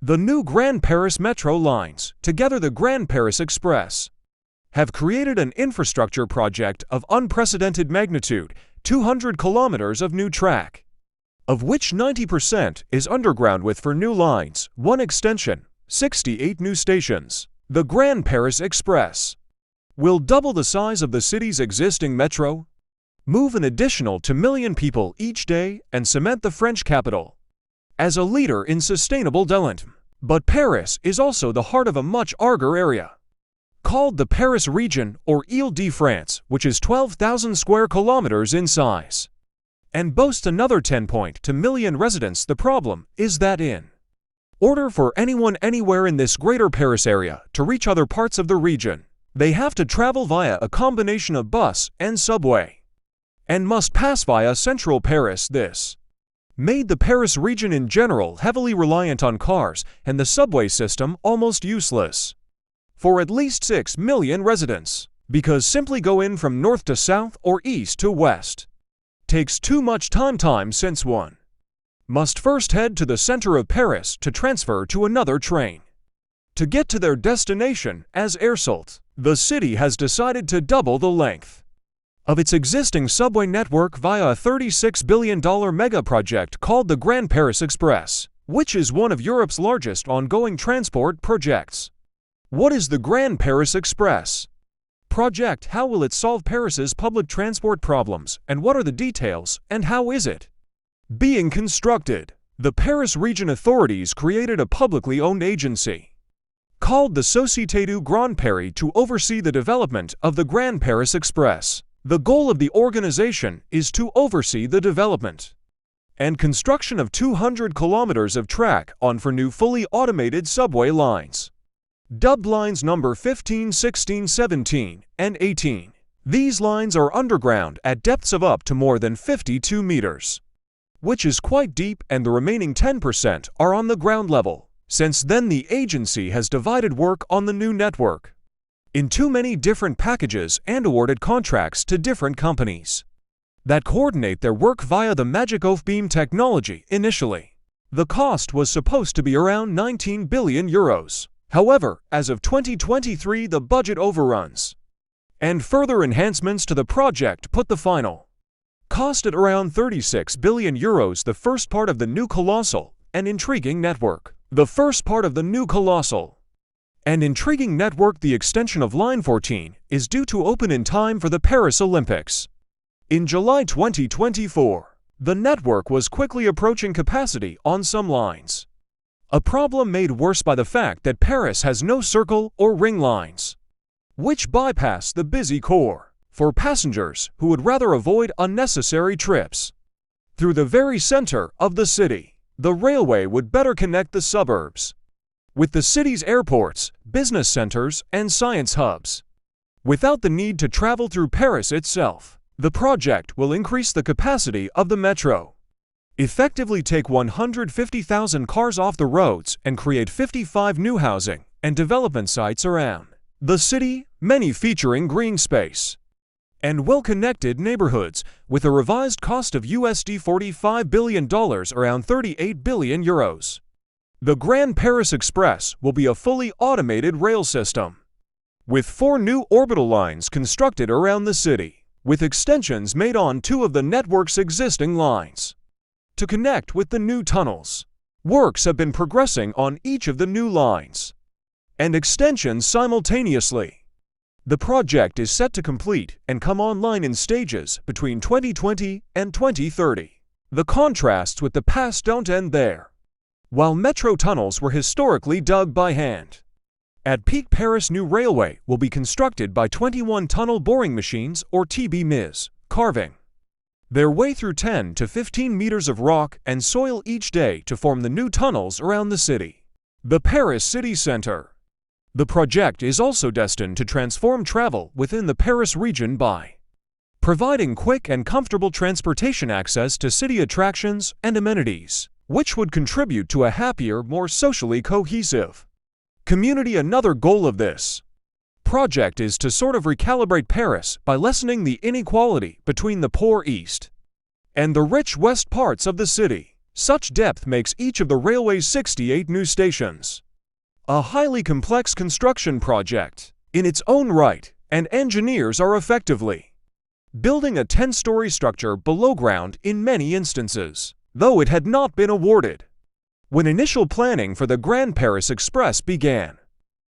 The new Grand Paris Metro lines, together the Grand Paris Express, have created an infrastructure project of unprecedented magnitude, 200 kilometers of new track, of which 90% is underground with 4 new lines, 1 extension, 68 new stations. The Grand Paris Express will double the size of the city's existing metro, move an additional 2 million people each day, and cement the French capital as a leader in sustainable development. But Paris is also the heart of a much larger area, called the Paris region or Île-de-France, which is 12,000 square kilometers in size, and boasts another 10.2 million residents. The problem is that in order for anyone anywhere in this greater Paris area to reach other parts of the region, they have to travel via a combination of bus and subway, and must pass via central Paris. This made the Paris region in general heavily reliant on cars and the subway system almost useless for at least 6 million residents, because simply go in from north to south or east to west takes too much time since one must first head to the center of Paris to transfer to another train to get to their destination. As a result, the city has decided to double the length of its existing subway network via a $36 billion mega project called the Grand Paris Express, which is one of Europe's largest ongoing transport projects. What is the Grand Paris Express project? How will it solve Paris's public transport problems, and what are the details, and how is it being constructed? The Paris region authorities created a publicly owned agency called the Société du Grand Paris to oversee the development of the Grand Paris Express. The goal of the organization is to oversee the development and construction of 200 kilometers of track on 4 new fully automated subway lines, dubbed lines number 15, 16, 17, and 18. These lines are underground at depths of up to more than 52 meters, which is quite deep, and the remaining 10% are on the ground level. Since then, the agency has divided work on the new network in too many different packages and awarded contracts to different companies that coordinate their work via the magic of beam technology. Initially, the cost was supposed to be around 19 billion euros. However, as of 2023, the budget overruns, and further enhancements to the project put the final cost at around 36 billion euros. The first part of the new colossal and intriguing network. The first part of the new colossal and intriguing network, the extension of Line 14, is due to open in time for the Paris Olympics in July 2024. The network was quickly approaching capacity on some lines, a problem made worse by the fact that Paris has no circle or ring lines, which bypass the busy core for passengers who would rather avoid unnecessary trips through the very center of the city. The railway would better connect the suburbs with the city's airports, business centers, and science hubs, without the need to travel through Paris itself. The project will increase the capacity of the metro, effectively take 150,000 cars off the roads, and create 55 new housing and development sites around the city, many featuring green space and well-connected neighborhoods, with a revised cost of USD $45 billion, around 38 billion euros. The Grand Paris Express will be a fully automated rail system, with 4 new orbital lines constructed around the city, with extensions made on 2 of the network's existing lines to connect with the new tunnels. Works have been progressing on each of the new lines and extensions simultaneously. The project is set to complete and come online in stages between 2020 and 2030. The contrasts with the past don't end there. While metro tunnels were historically dug by hand, at peak Paris new railway will be constructed by 21 tunnel boring machines, or TBMs, carving their way through 10 to 15 meters of rock and soil each day to form the new tunnels around the city. The Paris city center. The project is also destined to transform travel within the Paris region by providing quick and comfortable transportation access to city attractions and amenities, which would contribute to a happier, more socially cohesive community. Another goal of this project is to sort of recalibrate Paris by lessening the inequality between the poor east and the rich west parts of the city. Such depth makes each of the railway's 68 new stations a highly complex construction project in its own right, and engineers are effectively building a 10-story structure below ground in many instances, though it had not been awarded when initial planning for the Grand Paris Express began.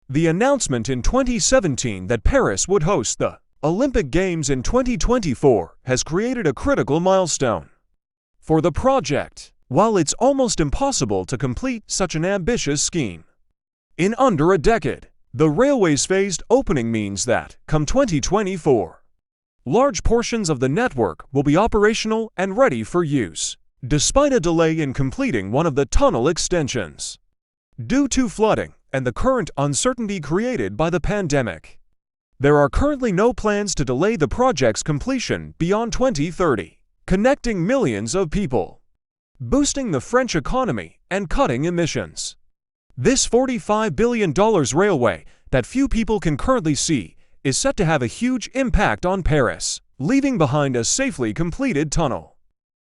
The announcement in 2017 that Paris would host the Olympic Games in 2024 has created a critical milestone for the project, while it's almost impossible to complete such an ambitious scheme in under a decade. The railway's phased opening means that, come 2024, large portions of the network will be operational and ready for use, despite a delay in completing one of the tunnel extensions due to flooding and the current uncertainty created by the pandemic. There are currently no plans to delay the project's completion beyond 2030, connecting millions of people, boosting the French economy, and cutting emissions. This $45 billion railway that few people can currently see is set to have a huge impact on Paris, leaving behind a safely completed tunnel,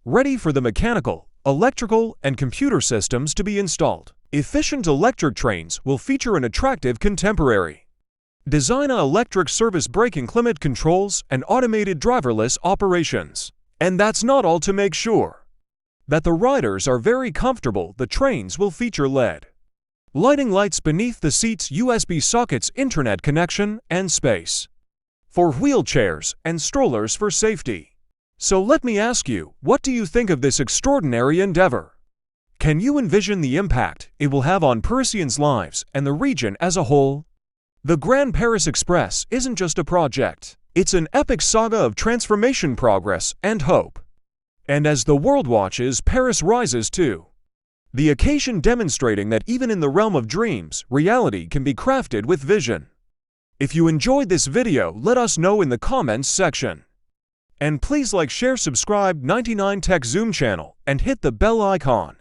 ready for the mechanical, electrical, and computer systems to be installed. Efficient electric trains will feature an attractive contemporary design, electric service braking, climate controls, and automated driverless operations. And that's not all. To make sure that the riders are very comfortable, the trains will feature LED lighting, lights beneath the seats, USB sockets, internet connection, and space for wheelchairs and strollers for safety. So let me ask you, what do you think of this extraordinary endeavor? Can you envision the impact it will have on Parisians' lives and the region as a whole? The Grand Paris Express isn't just a project, it's an epic saga of transformation, progress, and hope. And as the world watches, Paris rises too. The occasion demonstrating that even in the realm of dreams, reality can be crafted with vision. If you enjoyed this video, let us know in the comments section. And please like, share, subscribe 99 Tech Zoom channel, and hit the bell icon.